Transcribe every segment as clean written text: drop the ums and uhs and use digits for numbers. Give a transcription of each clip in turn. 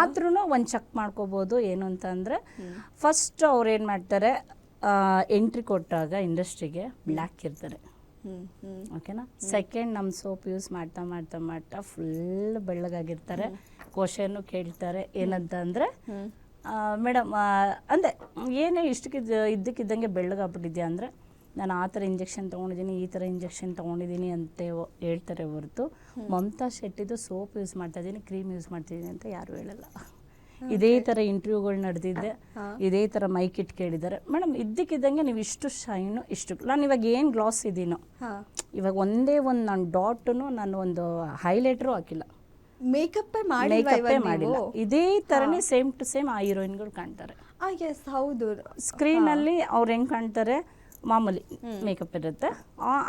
ಆದ್ರೂ ಒಂದು ಚೆಕ್ ಮಾಡ್ಕೋಬೋದು. ಏನು ಅಂತಂದರೆ ಫಸ್ಟ್ ಅವ್ರು ಏನು ಮಾಡ್ತಾರೆ, ಎಂಟ್ರಿ ಕೊಟ್ಟಾಗ ಇಂಡಸ್ಟ್ರಿಗೆ ಬ್ಲ್ಯಾಕ್ ಇರ್ತಾರೆ, ಓಕೆನಾ. ಸೆಕೆಂಡ್ ನಮ್ಮ ಸೋಪ್ ಯೂಸ್ ಮಾಡ್ತಾ ಮಾಡ್ತಾ ಮಾಡ್ತಾ ಫುಲ್ ಬೆಳ್ಳಗಾಗಿರ್ತಾರೆ. ಕ್ವಶನ್ನು ಕೇಳ್ತಾರೆ ಏನಂತ ಅಂದರೆ, ಮೇಡಮ್ ಅಂದೆ ಏನೇ ಇದ್ದಕ್ಕಿದ್ದಂಗೆ ಬೆಳ್ಳಗಾಗ್ಬಿಟ್ಟಿದ್ಯಾ ಅಂದರೆ, ನಾನು ಆ ಥರ ಇಂಜೆಕ್ಷನ್ ತೊಗೊಂಡಿದ್ದೀನಿ, ಈ ಥರ ಇಂಜೆಕ್ಷನ್ ತೊಗೊಂಡಿದ್ದೀನಿ ಅಂತ ಹೇಳ್ತಾರೆ ಹೊರತು ಮಮತಾ ಶೆಟ್ಟಿದು ಸೋಪ್ ಯೂಸ್ ಮಾಡ್ತಾಯಿದ್ದೀನಿ, ಕ್ರೀಮ್ ಯೂಸ್ ಮಾಡ್ತಿದ್ದೀನಿ ಅಂತ ಯಾರೂ ಹೇಳಲ್ಲ. ಇದೇ ಥರ ಇಂಟರ್ವ್ಯೂಗಳು ನಡೆದಿದ್ದೆ, ಇದೇ ಥರ ಮೈಕ್ ಇಟ್ಟು ಕೇಳಿದ್ದಾರೆ, ಮೇಡಮ್ ಇದ್ದಕ್ಕಿದ್ದಂಗೆ ನೀವು ಇಷ್ಟು ಶೈನು ಇಷ್ಟು. ನಾನು ಇವಾಗ ಏನು ಗ್ಲಾಸ್ ಇದ್ದೀನೋ, ಇವಾಗ ಒಂದೇ ಒಂದು ನಾನು ಡಾಟನ್ನು ನಾನು ಒಂದು ಹೈಲೈಟ್ರು ಹಾಕಿಲ್ಲ, ಮೇಕಪ್ಪೇ ಮಾಡಿಲ್ಲ. ಇದೇ ಥರನೇ ಸೇಮ್ ಟು ಸೇಮ್ ಆ ಹೀರೋಯಿನ್ಗಳು ಕಾಣ್ತಾರೆ. ಹೌದು, ಸ್ಕ್ರೀನಲ್ಲಿ ಅವ್ರು ಹೆಂಗೆ ಕಾಣ್ತಾರೆ, ಮಾಮೂಲಿ ಮೇಕಪ್ ಇರುತ್ತೆ,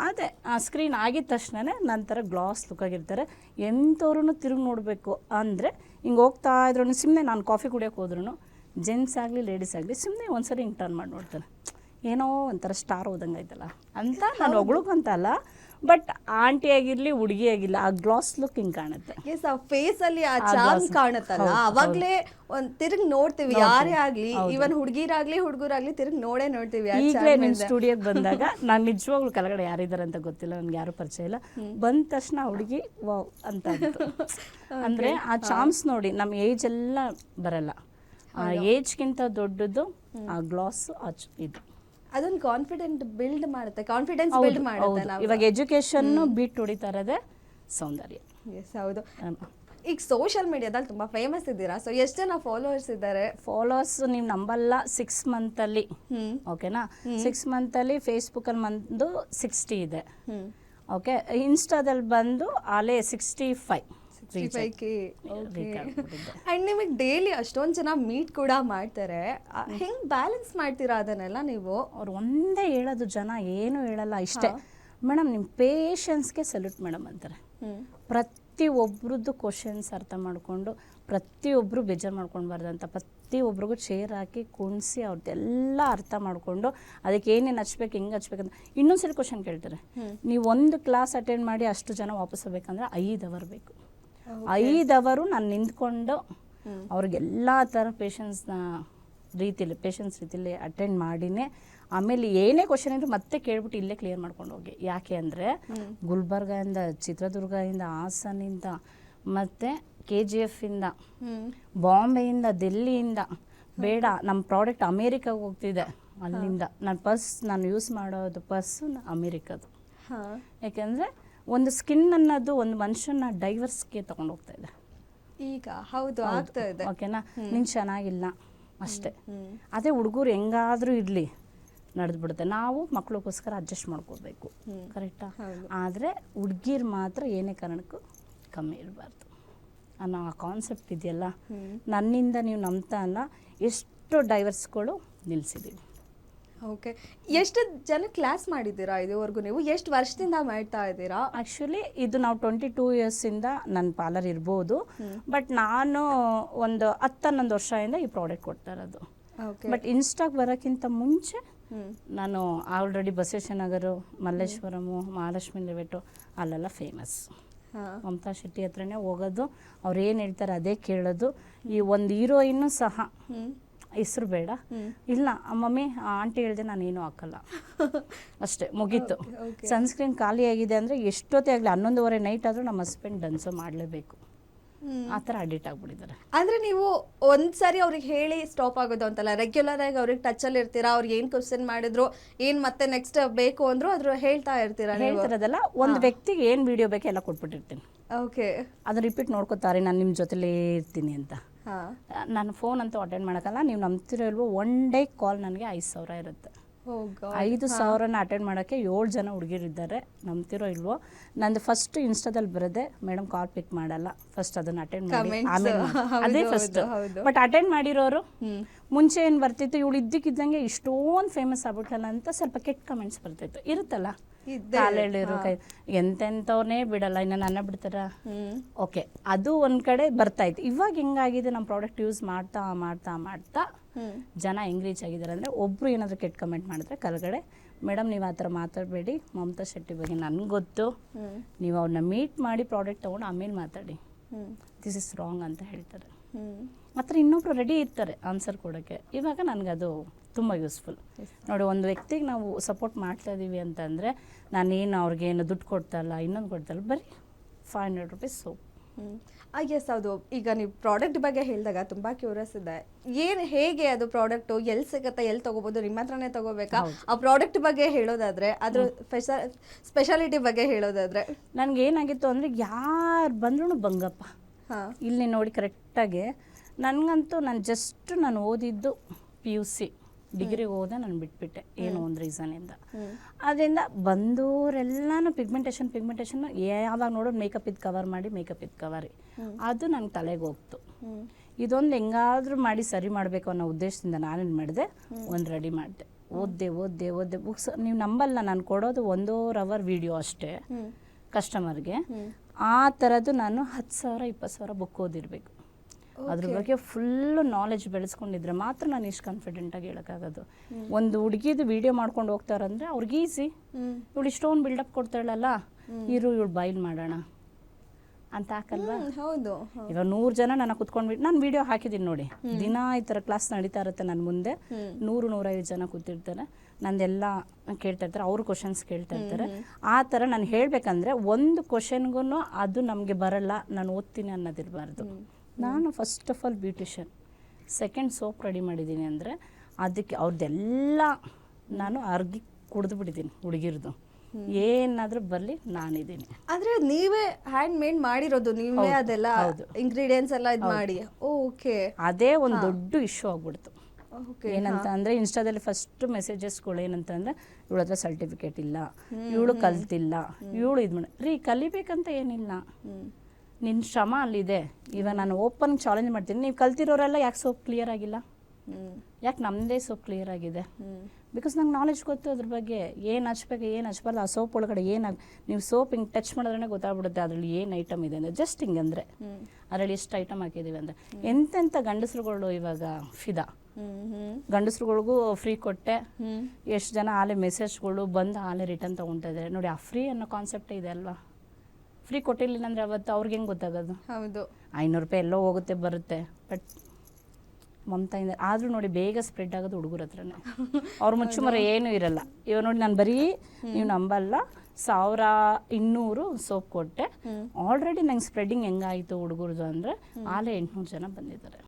ಅದೇ ಸ್ಕ್ರೀನ್ ಆಗಿದ ತಕ್ಷಣ ನಂತರ ಗ್ಲಾಸ್ ಲುಕ್ಕಾಗಿರ್ತಾರೆ. ಎಂಥವ್ರೂ ತಿರುಗಿ ನೋಡಬೇಕು ಅಂದರೆ ಹಿಂಗೆ ಹೋಗ್ತಾ ಇದ್ರು, ಸುಮ್ಮನೆ ನಾನು ಕಾಫಿ ಕುಡಿಯೋಕೆ ಹೋದ್ರೂ ಜೆಂಟ್ಸ್ ಆಗಲಿ ಲೇಡೀಸ್ ಆಗಲಿ ಸುಮ್ಮನೆ ಒಂದ್ಸರಿ ಹಿಂಗೆ ಟರ್ನ್ ಮಾಡಿ ನೋಡ್ತಾರೆ, ಏನೋ ಒಂಥರ ಸ್ಟಾರ್ ಹೋದಂಗೆ ಆಯ್ತಲ್ಲ ಅಂತ. ನಾನು ಹೊಗಳಕ್ಕಂತ ಅಲ್ಲ, ಬಟ್ ಆಂಟಿ ಆಗಿರ್ಲಿ ಹುಡುಗಿ ಆಗಿಲ್ಲ, ಆ ಗ್ಲಾಸ್ ಲುಕ್ ಹಿಂಗೆ ಕಾಣುತ್ತೆ. ಫೇಸ್ ಅಲ್ಲಿ ಆ ಚಾರ್ಮ್ ಕಾಣುತ್ತಲ್ಲ, ಅವಾಗ್ಲೇ ಒಂದ್ ತಿರುಗಿ ನೋಡ್ತೀವಿ. ಯಾರೇ ಆಗ್ಲಿ, ಇವನ್ ಹುಡುಗಿರಾಗ್ಲಿ ಹುಡುಗರಾಗ್ಲಿ ತಿರುಗಿ ನೋಡ್ತೀವಿ. ಈಗಲೇ ನಿಮ್ ಸ್ಟುಡಿಯೋಗೆ ಬಂದಾಗ ನಾನು ನಿಜವಾಗ್ಲೂ ಕೆಳಗಡೆ ಯಾರಿದ್ದಾರೆ ಅಂತ ಗೊತ್ತಿಲ್ಲ, ನನ್ಗೆ ಯಾರು ಪರಿಚಯ ಇಲ್ಲ, ಬಂದ ತಕ್ಷಣ ಹುಡುಗಿ ವಾವ್ ಅಂತ ಅಂದ್ರೆ ಆ ಚಾರ್ಮ್ಸ್ ನೋಡಿ. ನಮ್ಮ ಏಜ್ ಎಲ್ಲ ಬರಲ್ಲ, ಆ ಏಜ್ಗಿಂತ ದೊಡ್ಡದು ಆ ಗ್ಲಾಸ್ ಇದು. ಅದೊಂದು ಕಾನ್ಫಿಡೆನ್ಸ್ ಬಿಲ್ಡ್ ಮಾಡುತ್ತೆ. ಇವಾಗ ಎಜುಕೇಶನ್ ಬೀಟ್ ಹೊಡಿತಾ ಇರೋದೇ ಸೌಂದರ್ಯ. ಹೌದು. ಈಗ ಸೋಷಿಯಲ್ ಮೀಡಿಯಾದಲ್ಲಿ ತುಂಬಾ ಫೇಮಸ್ ಇದ್ದೀರಾ, ಸೊ ಎಷ್ಟು ಜನ ಫಾಲೋವರ್ಸ್ ಇದ್ದಾರೆ? ಫಾಲೋವರ್ಸ್ ನೀವು ನಂಬಲ್ಲ, 6 ಮಂತಲ್ಲಿ, ಓಕೆನಾ, 6 ಮಂತಲ್ಲಿ ಫೇಸ್ಬುಕ್ಕಲ್ಲಿ ಬಂದು 60 ಇದೆ, ಓಕೆ, ಇನ್ಸ್ಟಾದಲ್ಲಿ ಬಂದು ಅಲ್ಲೇ 65. ಅಂಡ್ ನಿಮಗೆ ಡೈಲಿ ಅಷ್ಟೊಂದು ಜನ ಮೀಟ್ ಕೂಡ ಮಾಡ್ತಾರೆ, ಹೆಂಗ್ ಬ್ಯಾಲೆನ್ಸ್ ಮಾಡ್ತೀರಾ ಅದನ್ನೆಲ್ಲ ನೀವು? ಅವ್ರು ಒಂದೇ ಹೇಳೋದು, ಜನ ಏನು ಹೇಳಲ್ಲ, ಇಷ್ಟೇ ಮೇಡಮ್ ನಿಮ್ಮ ಪೇಷನ್ಸ್ಗೆ ಸಲ್ಯೂಟ್ ಮೇಡಮ್ ಅಂತಾರೆ. ಪ್ರತಿಯೊಬ್ಬರದ್ದು ಕ್ವಶನ್ಸ್ ಅರ್ಥ ಮಾಡಿಕೊಂಡು, ಪ್ರತಿಯೊಬ್ಬರು ಬೇಜಾರು ಮಾಡ್ಕೊಳ್ಬಾರ್ದಂತ, ಪ್ರತಿಯೊಬ್ಬರಿಗೂ ಚೇರ್ ಹಾಕಿ ಕುಣಿಸಿ ಅವ್ರದ್ದೆಲ್ಲ ಅರ್ಥ ಮಾಡಿಕೊಂಡು ಅದಕ್ಕೆ ಏನೇನು ಹಚ್ಬೇಕು, ಹೆಂಗೆ ಹಚ್ಬೇಕಂತ. ಇನ್ನೊಂದ್ಸರಿ ಕ್ವಶನ್ ಕೇಳ್ತಾರೆ, ನೀವು ಒಂದು ಕ್ಲಾಸ್ ಅಟೆಂಡ್ ಮಾಡಿ ಅಷ್ಟು ಜನ ವಾಪಸ್ ಹೋಗ್ಬೇಕಂದ್ರೆ 5 ಅವರ್ ಬೇಕು. 5 ಅವರು ನಾನು ನಿಂತ್ಕೊಂಡು ಅವ್ರಿಗೆಲ್ಲ ಥರ ಪೇಷನ್ಸ್ ರೀತಿಲಿ ಅಟೆಂಡ್ ಮಾಡಿನೇ ಆಮೇಲೆ ಏನೇ ಕ್ವಶನ್ ಇದ್ರು ಮತ್ತೆ ಕೇಳ್ಬಿಟ್ಟು ಇಲ್ಲೇ ಕ್ಲಿಯರ್ ಮಾಡ್ಕೊಂಡು ಹೋಗಿ. ಯಾಕೆ ಅಂದರೆ ಗುಲ್ಬರ್ಗದಿಂದ, ಚಿತ್ರದುರ್ಗದಿಂದ, ಹಾಸನಿಂದ, ಮತ್ತು KGF ಇಂದ, ಬಾಂಬೆಯಿಂದ, ಡೆಲ್ಲಿಯಿಂದ, ಬೇಡ ನಮ್ಮ ಪ್ರಾಡಕ್ಟ್ ಅಮೇರಿಕಾಗೆ ಹೋಗ್ತಿದೆ, ಅಲ್ಲಿಂದ ನಾನು ಯೂಸ್ ಮಾಡೋದು ಪರ್ಸು ಅಮೇರಿಕದು. ಯಾಕೆಂದರೆ ಒಂದು ಸ್ಕಿನ್ ಅನ್ನೋದು ಒಂದು ಮನುಷ್ಯನ ಡೈವರ್ಸ್ಗೆ ತಗೊಂಡು ಹೋಗ್ತಾ ಇದೆ ಈಗ. ಹೌದು, ಆಗ್ತಾ ಇದೆ. ಓಕೆನಾ, ನೀನು ಚೆನ್ನಾಗಿಲ್ಲ ಅಷ್ಟೇ. ಅದೇ ಹುಡುಗರು ಹೆಂಗಾದರೂ ಇರಲಿ ನಡೆದ್ಬಿಡುತ್ತೆ, ನಾವು ಮಕ್ಕಳಿಗೋಸ್ಕರ ಅಡ್ಜಸ್ಟ್ ಮಾಡ್ಕೋಬೇಕು, ಕರೆಕ್ಟಾ. ಆದರೆ ಹುಡುಗಿರು ಮಾತ್ರ ಏನೇ ಕಾರಣಕ್ಕೂ ಕಮ್ಮಿ ಇರಬಾರ್ದು ಅನ್ನೋ ಆ ಕಾನ್ಸೆಪ್ಟ್ ಇದೆಯಲ್ಲ, ನನ್ನಿಂದ ನೀವು ನಂಬ್ತಾ ಅಲ್ಲ, ಎಷ್ಟು ಡೈವರ್ಸ್ಗಳು ನಿಲ್ಲಿಸಿದ್ದೀವಿ. ಓಕೆ, ಎಷ್ಟು ಜನ ಕ್ಲಾಸ್ ಮಾಡಿದ್ದೀರಾ ಇದುವರೆಗೂ? ನೀವು ಎಷ್ಟು ವರ್ಷದಿಂದ ಮಾಡ್ತಾ ಇದ್ದೀರಾ? ಆ್ಯಕ್ಚುಲಿ ಇದು ನಾವು 22 ಇಯರ್ಸಿಂದ ನನ್ನ ಪಾರ್ಲರ್ ಇರ್ಬೋದು, ಬಟ್ ನಾನು ಒಂದು 10-11 ವರ್ಷದಿಂದ ಈ ಪ್ರಾಡಕ್ಟ್ ಕೊಡ್ತಾ ಇರೋದು. ಬಟ್ ಇನ್ಸ್ಟಾಗೆ ಬರೋಕ್ಕಿಂತ ಮುಂಚೆ ನಾನು ಆಲ್ರೆಡಿ ಬಸವೇಶ್ವರ, ಮಲ್ಲೇಶ್ವರಮು, ಮಹಾಲಕ್ಷ್ಮಿ ಲೇಔಟು ಅಲ್ಲೆಲ್ಲ ಫೇಮಸ್. ಮಮತಾ ಶೆಟ್ಟಿ ಹತ್ರನೇ ಹೋಗೋದು, ಅವ್ರು ಏನು ಹೇಳ್ತಾರೆ ಅದೇ ಕೇಳೋದು. ಈ ಒಂದು ಹೀರೋಯಿನ್ನು ಸಹ ಹೆಸರು ಬೇಡ, ಇಲ್ಲ ಮಮ್ಮಿ ಆಂಟಿ ಹೇಳಿದೆ ನಾನೇನು ಹಾಕಲ್ಲ ಅಷ್ಟೇ, ಮುಗೀತು. ಸನ್ಸ್ಕ್ರೀನ್ ಖಾಲಿ ಆಗಿದೆ ಅಂದರೆ ಎಷ್ಟೊತ್ತೇ ಆಗಲಿ 11:30 ನೈಟ್ ಆದರೂ ನಮ್ಮ ಹಸ್ಬೆಂಡ್ ಡನ್ಸೋ ಮಾಡಲೇಬೇಕು, ಆ ಥರ ಅಡಿಟ್ ಆಗಿಬಿಟ್ಟಿದ್ದಾರೆ. ಅಂದರೆ ನೀವು ಒಂದ್ಸರಿ ಅವ್ರಿಗೆ ಹೇಳಿ ಸ್ಟಾಪ್ ಆಗೋದು ಅಂತಲ್ಲ, ರೆಗ್ಯುಲರ್ ಆಗಿ ಅವ್ರಿಗೆ ಟಚಲ್ಲಿ ಇರ್ತೀರಾ, ಅವ್ರಿಗೆ ಏನು ಕ್ವಶನ್ ಮಾಡಿದ್ರು, ಏನು ಮತ್ತೆ ನೆಕ್ಸ್ಟ್ ಬೇಕು ಅಂದ್ರು ಅದ್ರ ಹೇಳ್ತಾ ಇರ್ತೀರಾ? ಹೇಳ್ತಿರೋದಲ್ಲ, ಒಂದು ವ್ಯಕ್ತಿಗೆ ಏನು ವಿಡಿಯೋ ಬೇಕೋ ಎಲ್ಲ ಕೊಟ್ಬಿಟ್ಟಿರ್ತೀನಿ. ಓಕೆ, ಅದನ್ನ ರಿಪೀಟ್ ನೋಡ್ಕೋತಾರೆ, ನಾನು ನಿಮ್ಮ ಜೊತೆಲೇ ಇರ್ತೀನಿ ಅಂತ. ನಾನು ಫೋನ್ ಅಂತೂ ಅಟೆಂಡ್ ಮಾಡೋಕ್ಕಲ್ಲ, ನೀವು ನಂಬ್ತಿರೋ ಇಲ್ವೋ, 1 ಡೇ ಕಾಲ್ ನನಗೆ 5,000 ಇರುತ್ತೆ. 5,000ನ ಅಟೆಂಡ್ ಮಾಡೋಕ್ಕೆ 7 ಜನ ಹುಡುಗಿರಿದ್ದಾರೆ, ನಂಬ್ತಿರೋ ಇಲ್ವೋ. ನಂದು ಫಸ್ಟ್ ಇನ್ಸ್ಟಾದಲ್ಲಿ ಬರೋದೆ, ಮೇಡಮ್ ಕಾಲ್ ಪಿಕ್ ಮಾಡಲ್ಲ, ಫಸ್ಟ್ ಅದನ್ನು ಅಟೆಂಡ್ ಮಾಡಿ ಆಮೇಲೆ ಅದೇ ಫಸ್ಟ್. ಬಟ್ ಅಟೆಂಡ್ ಮಾಡಿರೋರು ಮುಂಚೆ ಏನು ಬರ್ತಿತ್ತು, ಇವಳು ಇದ್ದಕ್ಕಿದ್ದಂಗೆ ಇಷ್ಟೊಂದು ಫೇಮಸ್ ಆಗ್ಬಿಟ್ಟಲ್ಲ ಅಂತ ಸ್ವಲ್ಪ ಕೆಟ್ಟ ಕಮೆಂಟ್ಸ್ ಬರ್ತಿತ್ತು, ಇರುತ್ತಲ್ಲ, ಕಾಲೇಳಿರೋ ಕೈ ಎಂತೆಂಥವ್ರನ್ನೇ ಬಿಡಲ್ಲ, ಇನ್ನು ನನ್ನ ಬಿಡ್ತಾರ. ಓಕೆ, ಅದು ಒಂದು ಕಡೆ ಬರ್ತಾಯಿತ್ತು. ಇವಾಗ ಹೆಂಗಾಗಿದೆ, ನಮ್ಮ ಪ್ರಾಡಕ್ಟ್ ಯೂಸ್ ಮಾಡ್ತಾ ಮಾಡ್ತಾ ಮಾಡ್ತಾ ಜನ ಹೆಂಗೆ ರೀಚ್ ಆಗಿದ್ದಾರೆ ಅಂದರೆ, ಒಬ್ಬರು ಏನಾದರೂ ಕೆಟ್ಟ ಕಮೆಂಟ್ ಮಾಡಿದ್ರೆ ಕೆಳಗಡೆ, ಮೇಡಮ್ ನೀವು ಆ ಥರ ಮಾತಾಡಬೇಡಿ, ಮಮತಾ ಶೆಟ್ಟಿ ಬಗ್ಗೆ ನನಗೆ ಗೊತ್ತು, ನೀವು ಅವ್ರನ್ನ ಮೀಟ್ ಮಾಡಿ ಪ್ರಾಡಕ್ಟ್ ತೊಗೊಂಡು ಆಮೇಲೆ ಮಾತಾಡಿ, ದಿಸ್ ಇಸ್ ರಾಂಗ್ ಅಂತ ಹೇಳ್ತಾರೆ. ಮಾತ್ರ ಇನ್ನೊಬ್ರು ರೆಡಿ ಇರ್ತಾರೆ ಆನ್ಸರ್ ಕೊಡೋಕ್ಕೆ. ಇವಾಗ ನನಗದು ತುಂಬ ಯೂಸ್ಫುಲ್. ನೋಡಿ, ಒಂದು ವ್ಯಕ್ತಿಗೆ ನಾವು ಸಪೋರ್ಟ್ ಮಾಡ್ತಾ ಇದ್ದೀವಿ ಅಂತಂದರೆ ನಾನೇನು ಅವ್ರಿಗೇನು ದುಡ್ಡು ಕೊಡ್ತಾ ಇಲ್ಲ, ಇನ್ನೊಂದು ಕೊಡ್ತಾ ಇಲ್ಲ, ಬರೀ 500 ರೂಪೀಸ್ ಸೋಪ್. ಎಸ್, ಹೌದು. ಈಗ ನೀವು ಪ್ರಾಡಕ್ಟ್ ಬಗ್ಗೆ ಹೇಳಿದಾಗ ತುಂಬ ಕ್ಯೂರಿಯಸ್ ಇದೆ. ಹೇಗೆ ಅದು ಪ್ರಾಡಕ್ಟು ಎಲ್ಲಿ ಸಿಗುತ್ತೆ, ಎಲ್ಲಿ ತೊಗೋಬೋದು, ನಿಮ್ಮ ಹತ್ರನೇ ತೊಗೋಬೇಕಾ? ಆ ಪ್ರಾಡಕ್ಟ್ ಬಗ್ಗೆ ಹೇಳೋದಾದರೆ, ಅದ್ರ ಸ್ಪೆಷಾಲಿಟಿ ಬಗ್ಗೆ ಹೇಳೋದಾದರೆ, ನನಗೇನಾಗಿತ್ತು ಅಂದರೆ ಯಾರು ಬಂದ್ರೂ ಬಂಗಪ್ಪ ಇಲ್ಲಿ ನೋಡಿ ಕರೆಕ್ಟಾಗಿ. ನನಗಂತೂ ನಾನು ಓದಿದ್ದು PUC ಡಿಗ್ರಿಗೆ ಹೋದೆ, ನಾನು ಬಿಟ್ಬಿಟ್ಟೆ ಏನೋ ಒಂದು ರೀಸನಿಂದ. ಅದರಿಂದ ಬಂದವರೆಲ್ಲನೂ ಪಿಗ್ಮೆಂಟೇಷನ್ ಯಾವಾಗ ನೋಡೋದು ಮೇಕಪ್ ಇದು ಕವರ್ ಮಾಡಿ, ಮೇಕಪ್ ಇದು ಕವರಿ, ಅದು ನನ್ನ ತಲೆಗೆ ಹೋಗ್ತು. ಇದೊಂದು ಹೆಂಗಾದ್ರೂ ಮಾಡಿ ಸರಿ ಮಾಡಬೇಕು ಅನ್ನೋ ಉದ್ದೇಶದಿಂದ ನಾನೇನು ಮಾಡಿದೆ, ಒಂದು ರೆಡಿ ಮಾಡಿದೆ. ಓದ್ದೆ ಬುಕ್ಸ್ ನೀವು ನಂಬಲ್ಲ, ನಾನು ಕೊಡೋದು 1.5 ಅವರ್ ವಿಡಿಯೋ ಅಷ್ಟೇ ಕಸ್ಟಮರ್ಗೆ. ಆ ಥರದ್ದು ನಾನು 10,000 20,000 ಬುಕ್ ಓದಿರಬೇಕು. ಅದ್ರ ಬಗ್ಗೆ ಫುಲ್ಲು ನಾಲೆಜ್ ಬೆಳೆಸ್ಕೊಂಡಿದ್ರೆ ಮಾತ್ರ ನಾನು ಇಷ್ಟು ಕಾನ್ಫಿಡೆಂಟಾಗಿ ಹೇಳೋಕ್ಕಾಗೋದು. ಒಂದು ಹುಡುಗಿದು ವಿಡಿಯೋ ಮಾಡ್ಕೊಂಡು ಹೋಗ್ತಾರಂದ್ರೆ ಅವ್ರಿಗೆ ಈಸಿ. ಇವಳು ಇಷ್ಟೊಂದು ಬಿಲ್ಡಪ್ ಕೊಡ್ತಾಳಲ್ಲ, ಇವಳು ಬೈಲ್ ಮಾಡೋಣ ಅಂತ ಹಾಕಲ್ವಾ? ಹೌದು. ಇವಾಗ 100 ಜನ ನನ್ನ ಕುತ್ಕೊಂಡ್ಬಿಟ್ಟು ನಾನು ವಿಡಿಯೋ ಹಾಕಿದ್ದೀನಿ ನೋಡಿ, ದಿನ ಈ ಥರ ಕ್ಲಾಸ್ ನಡೀತಾ ಇರುತ್ತೆ ನನ್ನ ಮುಂದೆ. 100-105 ಜನ ಕೂತಿರ್ತಾರೆ, ನಂದೆಲ್ಲ ಕೇಳ್ತಾ ಇರ್ತಾರೆ, ಅವರು ಕ್ವಶನ್ಸ್ ಕೇಳ್ತಾ ಇರ್ತಾರೆ. ಆ ಥರ ನಾನು ಹೇಳಬೇಕಂದ್ರೆ ಒಂದು ಕ್ವಶನ್ಗೂ ಅದು ನಮಗೆ ಬರಲ್ಲ, ನಾನು ಓದ್ತೀನಿ ಅನ್ನೋದಿರಬಾರ್ದು. ನಾನು first of all beautician, second soap ready ಮಾಡಿದ್ದೀನಿ ಅಂದರೆ ಅದಕ್ಕೆ ಅವ್ರದ್ದೆಲ್ಲ ನಾನು ಅರ್ಗಿ ಕುಡಿದು ಬಿಟ್ಟಿದ್ದೀನಿ. ಹುಡುಗಿರ್ದು ಏನಾದರೂ ಬರಲಿ ನಾನಿದ್ದೀನಿ. ಅಂದರೆ ನೀವೇ ಹ್ಯಾಂಡ್ ಮೇಡ್ ಮಾಡಿರೋದು, ನೀವೇ ಅದೆಲ್ಲ ಇಂಗ್ರೀಡಿಯೆಂಟ್ಸ್ ಎಲ್ಲ ಇದು ಮಾಡಿ. ಓಕೆ. ಅದೇ ಒಂದು ದೊಡ್ಡ ಇಶ್ಯೂ ಆಗ್ಬಿಡ್ತು. ಏನಂತ ಅಂದರೆ ಇನ್ಸ್ಟಾದಲ್ಲಿ ಫಸ್ಟ್ ಮೆಸೇಜಸ್ಗಳು ಏನಂತ ಅಂದರೆ, ಇವಳ ಹತ್ರ ಸರ್ಟಿಫಿಕೇಟ್ ಇಲ್ಲ, ಇವಳು ಕಲ್ತಿಲ್ಲ, ಇವಳು ಇದು ಮಾಡಿ. ಕಲಿಬೇಕಂತ ಏನಿಲ್ಲ, ನಿನ್ನ ಶ್ರಮ ಅಲ್ಲಿದೆ. ಇವಾಗ ನಾನು ಓಪನ್ ಚಾಲೆಂಜ್ ಮಾಡ್ತೀನಿ, ನೀವು ಕಲ್ತಿರೋರೆಲ್ಲ ಯಾಕೆ ಸೋಪ್ ಕ್ಲಿಯರ್ ಆಗಿಲ್ಲ? ಯಾಕೆ ನಮ್ಮದೇ ಸೋಪ್ ಕ್ಲಿಯರ್ ಆಗಿದೆ? ಬಿಕಾಸ್ ನಂಗೆ ನಾಲೆಜ್ ಗೊತ್ತು ಅದ್ರ ಬಗ್ಗೆ, ಏನು ಹಚ್ಬೇಕು ಏನು ಹಚ್ಬಾರ್ದು. ಆ ಸೋಪ್ ಒಳಗಡೆ ನೀವು ಸೋಪ್ ಹಿಂಗೆ ಟಚ್ ಮಾಡಿದ್ರೆ ಗೊತ್ತಾಗ್ಬಿಡುತ್ತೆ ಅದರಲ್ಲಿ ಏನು ಐಟಮ್ ಇದೆ ಅಂದರೆ. ಜಸ್ಟ್ ಹಿಂಗಂದರೆ ಅದರಲ್ಲಿ ಎಷ್ಟು ಐಟಮ್ ಹಾಕಿದ್ದೀವಿ ಅಂದರೆ. ಎಂತೆಂಥ ಗಂಡಸ್ರುಗಳು ಇವಾಗ ಫಿದಾ, ಗಂಡಸ್ರುಗಳಿಗೂ ಫ್ರೀ ಕೊಟ್ಟೆ. ಎಷ್ಟು ಜನ ಆಲೆ ಮೆಸೇಜ್ಗಳು ಬಂದು ಆಲೆ ರಿಟರ್ನ್ ತೊಗೊಳ್ತಾ ಇದ್ದಾರೆ ನೋಡಿ. ಆ ಫ್ರೀ ಅನ್ನೋ ಕಾನ್ಸೆಪ್ಟೇ ಇದೆ ಅಲ್ವಾ? ಫ್ರೀ ಕೊಟ್ಟಿರಲಿಲ್ಲ ಅಂದರೆ ಅವತ್ತು ಅವ್ರಿಗೆ ಹೆಂಗೆ ಗೊತ್ತಾಗೋದು? ಹೌದು. 500 ರೂಪಾಯಿ ಎಲ್ಲೋ ಹೋಗುತ್ತೆ ಬರುತ್ತೆ, ಬಟ್ ಮಮತಾಯಿಂದ ಆದರೂ ನೋಡಿ ಬೇಗ ಸ್ಪ್ರೆಡ್ ಆಗೋದು ಹುಡುಗರ ಹತ್ರನೇ. ಅವ್ರ ಮುಚ್ಚುಮರ ಏನೂ ಇರಲ್ಲ. ಇವಾಗ ನೋಡಿ ನಾನು ಬರೀ, ನೀವು ನಂಬಲ್ಲ, 1200 ಸೋಪ್ ಕೊಟ್ಟೆ. ಆಲ್ರೆಡಿ ನಂಗೆ ಸ್ಪ್ರೆಡ್ಡಿಂಗ್ ಹೆಂಗಾಯಿತು ಹುಡುಗರದು ಅಂದರೆ ಆಲೆ 800 ಜನ ಬಂದಿದ್ದಾರೆ.